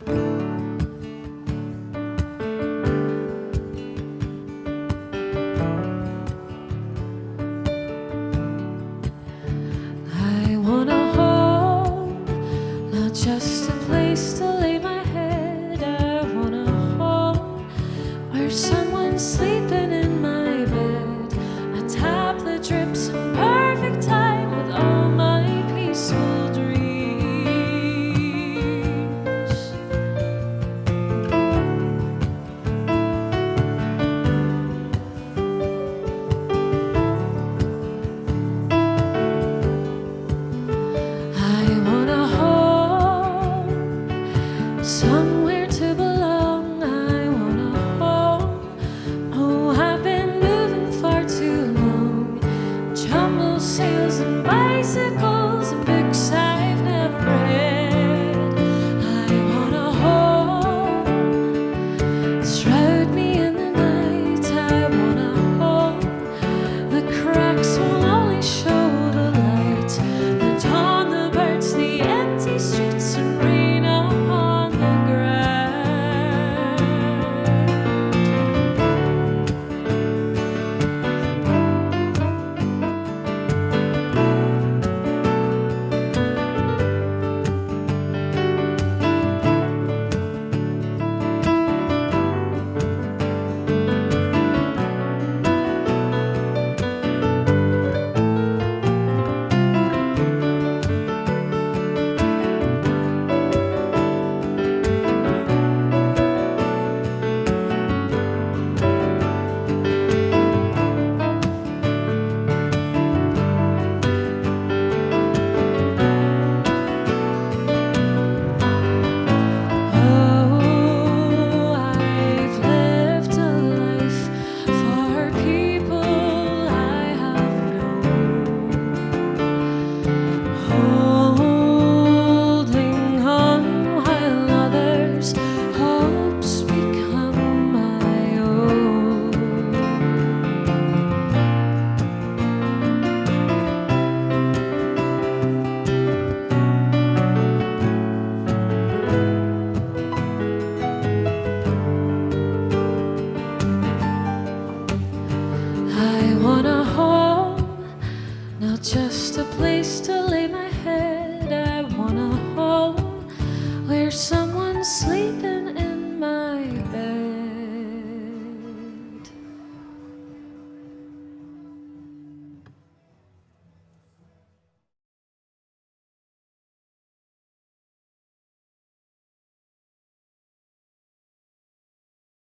I want a home, not just a place to lay my head. I want a home where someone's sleeping in my bed. A tap that drips in perfect time with all my peaceful dreams. I want a home, somewhere to belong. I want a home. Oh, I've been moving far too long. Jumble sales and bicycles and books I've never read. I want a home, shroud me in the night. I want a home. The cracks will only show the light. The dawn, the birds, the empty streets, and rain upon the ground. Oh, I've lived a life for people I have known, holding on while others' hopes become my own. I want a home, not just a place to lay my head. I want a home where someone's sleeping